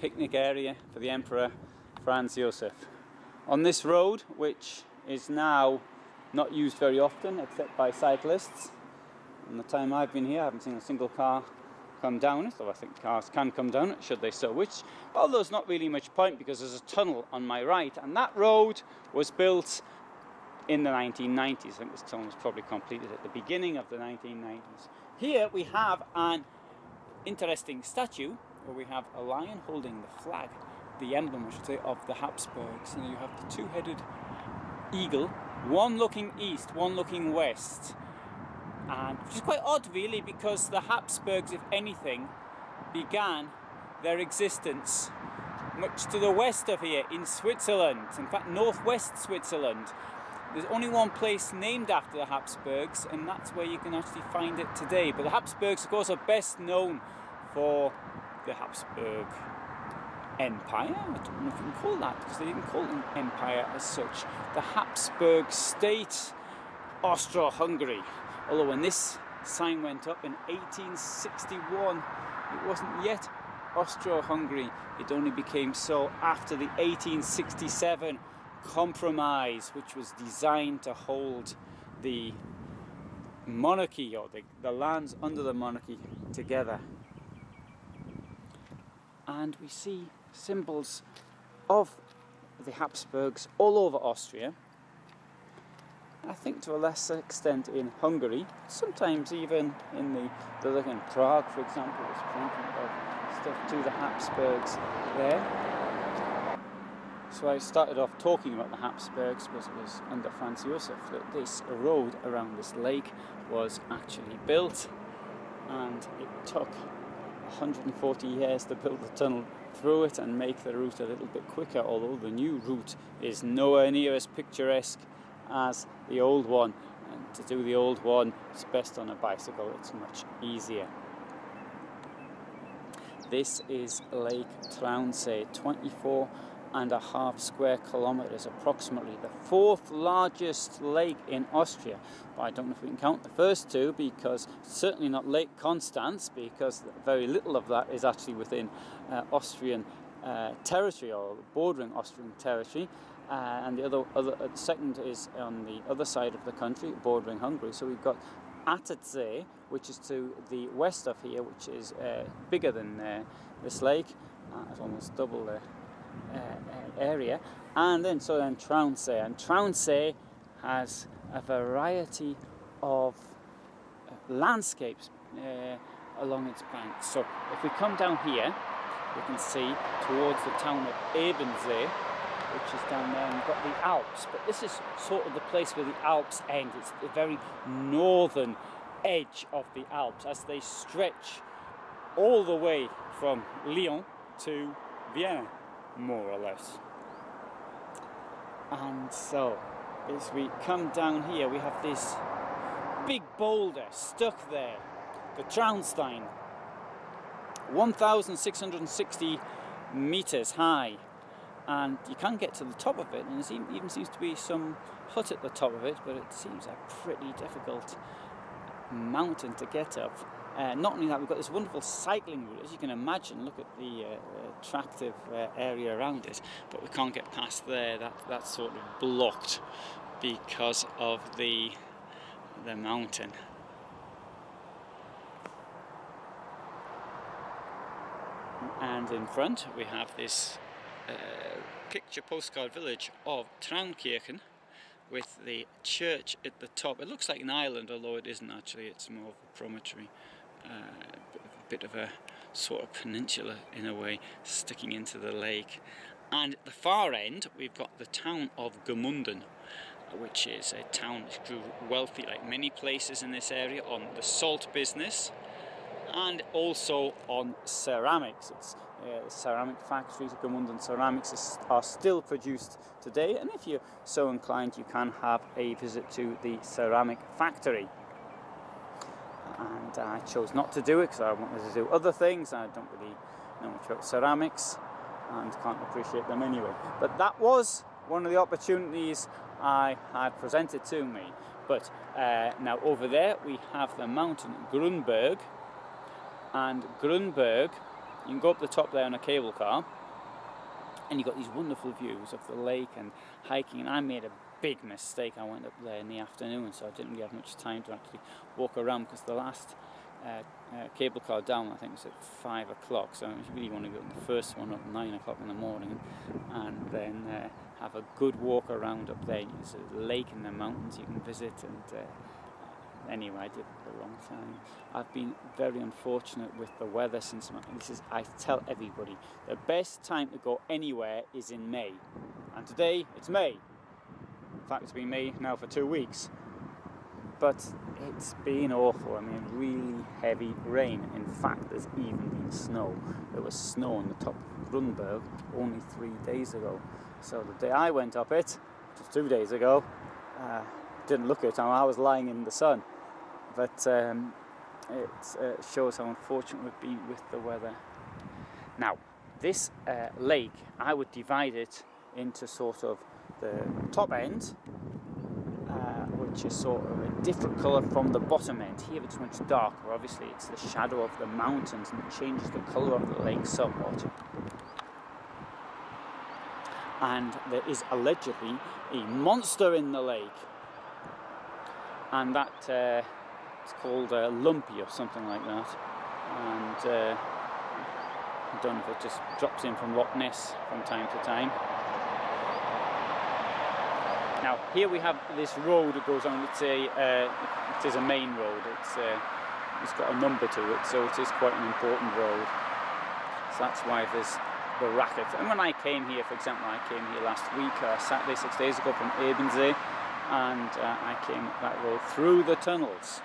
picnic area for the Emperor Franz Josef. On this road, which is now not used very often except by cyclists, in the time I've been here I haven't seen a single car come down it, though I think cars can come down it should they so wish, although there's not really much point because there's a tunnel on my right, and that road was built in the 1990s. I think this tunnel was probably completed at the beginning of the 1990s. Here we have an interesting statue where we have a lion holding the flag, the emblem I should say, of the Habsburgs, and you have the two-headed eagle, one looking east, one looking west, and which is quite odd really, because the Habsburgs, if anything, began their existence much to the west of here in Switzerland, in fact northwest Switzerland. There's only one place named after the Habsburgs, and that's where you can actually find it today. But the Habsburgs, of course, are best known for the Habsburg Empire. I don't know if you can call that, because they didn't call it an empire as such. The Habsburg state, Austro-Hungary. Although when this sign went up in 1861, it wasn't yet Austro-Hungary. It only became so after the 1867 compromise, which was designed to hold the monarchy, or the lands under the monarchy, together. And we see symbols of the Habsburgs all over Austria. I think to a lesser extent in Hungary, sometimes even in in Prague, for example, there's plenty of stuff to the Habsburgs there. So I started off talking about the Habsburgs because it was under Franz Josef that this road around this lake was actually built, and it took 140 years to build the tunnel through it and make the route a little bit quicker, although the new route is nowhere near as picturesque as the old one, and to do the old one it's best on a bicycle, it's much easier. This is Lake Traunsee, 24.5 square kilometers, approximately the fourth largest lake in Austria. But I don't know if we can count the first two, because certainly not Lake Constance, because very little of that is actually within Austrian territory, or bordering Austrian territory, and the second is on the other side of the country, bordering Hungary. So we've got Attersee, which is to the west of here, which is bigger than this lake. It's almost double the area, and then Traunsee, and Traunsee has a variety of landscapes along its banks. So if we come down here, we can see towards the town of Ebensee, which is down there, and we've got the Alps. But this is sort of the place where the Alps end. It's the very northern edge of the Alps, as they stretch all the way from Lyon to Vienna, more or less. And so as we come down here, we have this big boulder stuck there, the Traunstein, 1,660 meters high, and you can get to the top of it, and there even seems to be some hut at the top of it, but it seems a pretty difficult mountain to get up. Not only that, we've got this wonderful cycling route, as you can imagine. Look at the attractive area around it, but we can't get past there. That's sort of blocked because of the mountain. And in front we have this picture postcard village of Traunkirchen, with the church at the top. It looks like an island, although it isn't actually. It's more of a promontory, a bit of a sort of peninsula in a way, sticking into the lake. And at the far end we've got the town of Gmunden, which is a town that grew wealthy, like many places in this area, on the salt business and also on ceramics. It's the ceramic factories of Gmunden ceramics are still produced today, and if you're so inclined you can have a visit to the ceramic factory. And I chose not to do it because I wanted to do other things. I don't really know much about ceramics and can't appreciate them anyway. But that was one of the opportunities I had presented to me. But now over there we have the mountain Grünberg, and Grünberg, you can go up the top there in a cable car, and you got these wonderful views of the lake and hiking. And I made a big mistake. I went up there in the afternoon, so I didn't really have much time to actually walk around, because the last cable car down, I think, was at 5 o'clock, so you really want to go on the first one at 9 o'clock in the morning, and then have a good walk around up there. There's a lake in the mountains you can visit, and anyway, I did it for a long time. I've been very unfortunate with the weather since I tell everybody, the best time to go anywhere is in May, and today it's May. In fact, it's been May now for 2 weeks. But it's been awful. I mean, really heavy rain. In fact, there's even been snow. There was snow on the top of Grünberg only 3 days ago. So the day I went up it, which was 2 days ago, didn't look at it. I was lying in the sun. But it shows how unfortunate we've been with the weather. Now, this lake, I would divide it into sort of the top end, which is sort of a different colour from the bottom end. Here it's much darker. Obviously it's the shadow of the mountains and it changes the colour of the lake somewhat. And there is allegedly a monster in the lake, and that it's called Lumpy or something like that, and I don't know if it just drops in from Loch Ness from time to time. Now here we have this road that goes on. It is a main road. It's got a number to it, so it is quite an important road. So that's why there's the racket. And when I came here, for example, I came here last week, Saturday, 6 days ago, from Ebensee, and I came that road through the tunnels.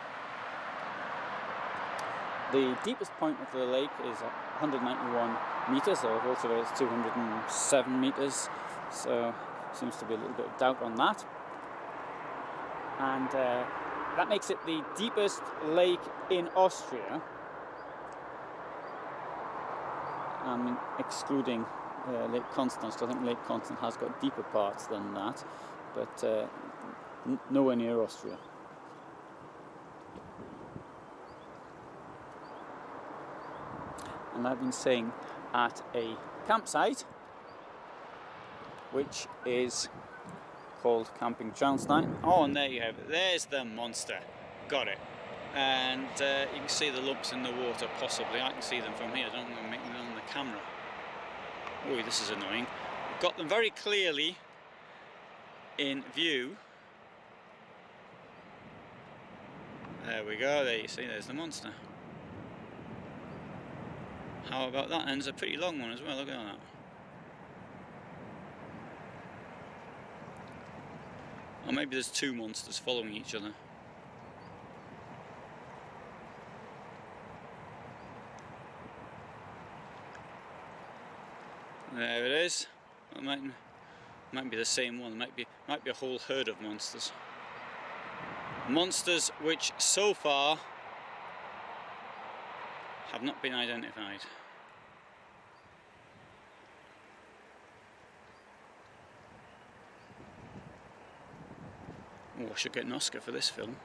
The deepest point of the lake is 191 metres, or also it's 207 metres. So seems to be a little bit of doubt on that, and that makes it the deepest lake in Austria. I mean, excluding Lake Constance. I think Lake Constance has got deeper parts than that, but nowhere near Austria. And I've been staying at a campsite which is called Camping Traunsee. Oh, and there you have it. There's the monster. Got it. And you can see the lumps in the water, possibly. I can see them from here. I don't want to make them on the camera. Oh, this is annoying. Got them very clearly in view. There we go. There you see, there's the monster. How about that? And it's a pretty long one as well. Look at that. Or maybe there's two monsters following each other. There it is. It might be the same one. Might be a whole herd of monsters. Monsters which so far have not been identified. Oh, I should get an Oscar for this film.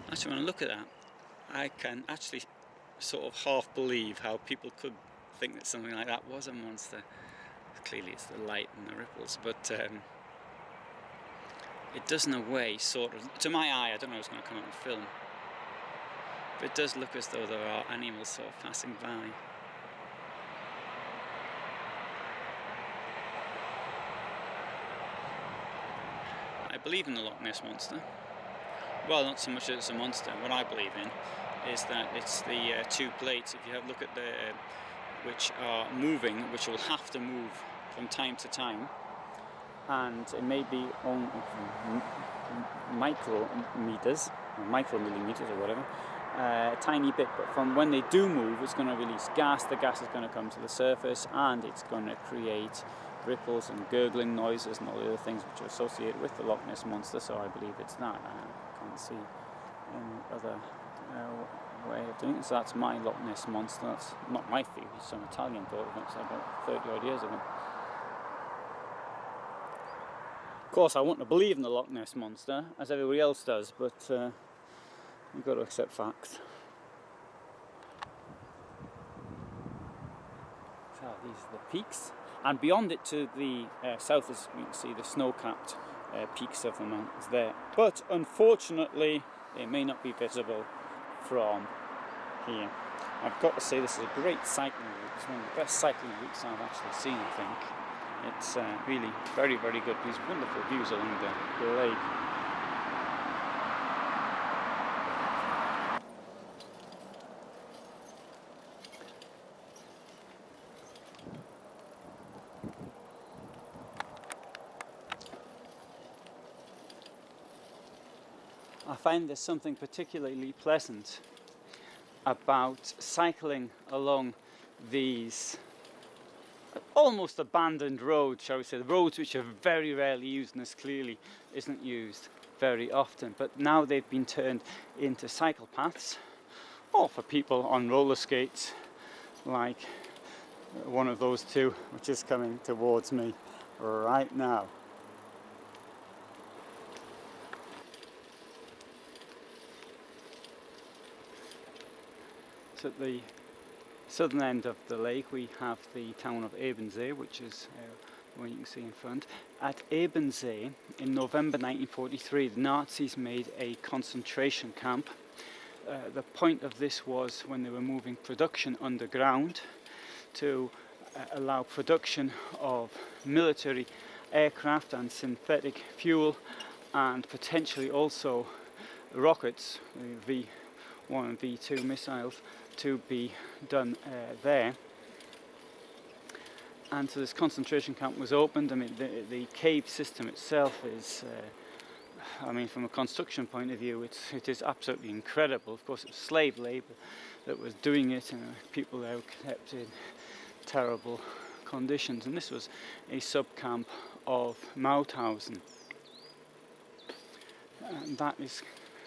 Actually, when I look at that, I can actually sort of half believe how people could think that something like that was a monster. Clearly it's the light and the ripples, but it does in a way sort of, to my eye, I don't know if it's going to come out in film, but it does look as though there are animals sort of passing by. I believe in the Loch Ness monster. Well, not so much that it's a monster. What I believe in is that it's the two plates. If you have a look at the which are moving, which will have to move from time to time, and it may be on micrometers or micromillimeters or whatever, a tiny bit, but from when they do move, it's going to release gas. The gas is going to come to the surface, and it's going to create ripples and gurgling noises and all the other things which are associated with the Loch Ness monster. So I believe it's that. I can't see any other way of doing it. So that's my Loch Ness monster. That's not my theory. Some Italian thought of it about 30 odd years ago. Of course, I want to believe in the Loch Ness monster as everybody else does, but you've got to accept facts. the peaks, and beyond it to the south is, you can see the snow-capped peaks of the mountains there. But unfortunately, they may not be visible from here. I've got to say, this is a great cycling route. It's one of the best cycling routes I've actually seen, I think. It's really very, very good. These wonderful views along the lake. I find there's something particularly pleasant about cycling along these almost abandoned roads, shall we say, the roads which are very rarely used, and this clearly isn't used very often, but now they've been turned into cycle paths, or for people on roller skates, like one of those two which is coming towards me right now. At the southern end of the lake we have the town of Ebensee, which is the one you can see in front. At Ebensee in November 1943 the Nazis made a concentration camp. The point of this was when they were moving production underground to allow production of military aircraft and synthetic fuel, and potentially also rockets, V1 and V2 missiles, to be done there. And so this concentration camp was opened. I mean, the cave system itself is, I mean, from a construction point of view, it is absolutely incredible. Of course, it was slave labour that was doing it, and people there were kept in terrible conditions. And this was a sub-camp of Mauthausen, and that is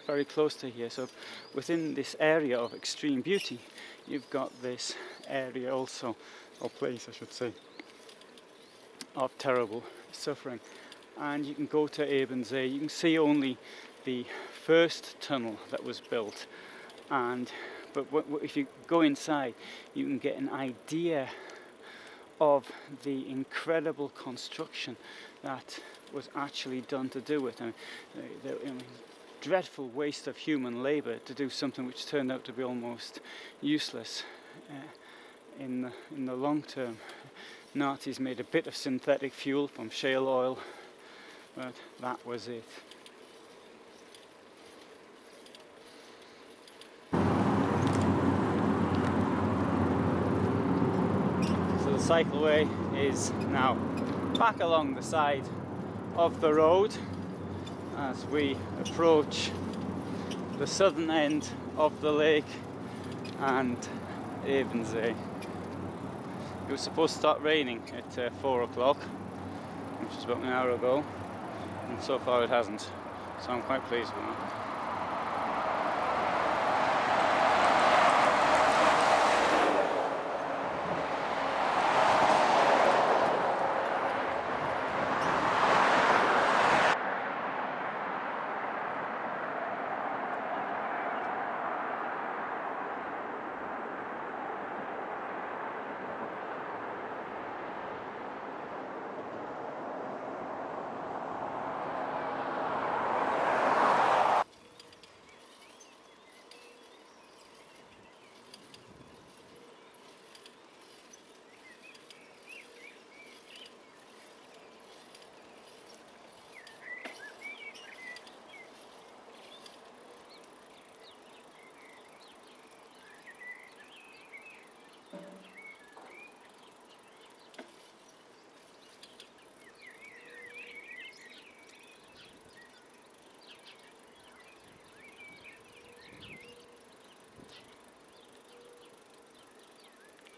very close to here. So within this area of extreme beauty, you've got this area also, or place I should say, of terrible suffering. And you can go to Ebensee. You can see only the first tunnel that was built, but if you go inside you can get an idea of the incredible construction that was actually done to do it. I mean, dreadful waste of human labour to do something which turned out to be almost useless in the long term. Nazis made a bit of synthetic fuel from shale oil, but that was it. So the cycleway is now back along the side of the road as we approach the southern end of the lake and Ebensee. It was supposed to start raining at 4 o'clock, which is about an hour ago, and so far it hasn't, so I'm quite pleased with that.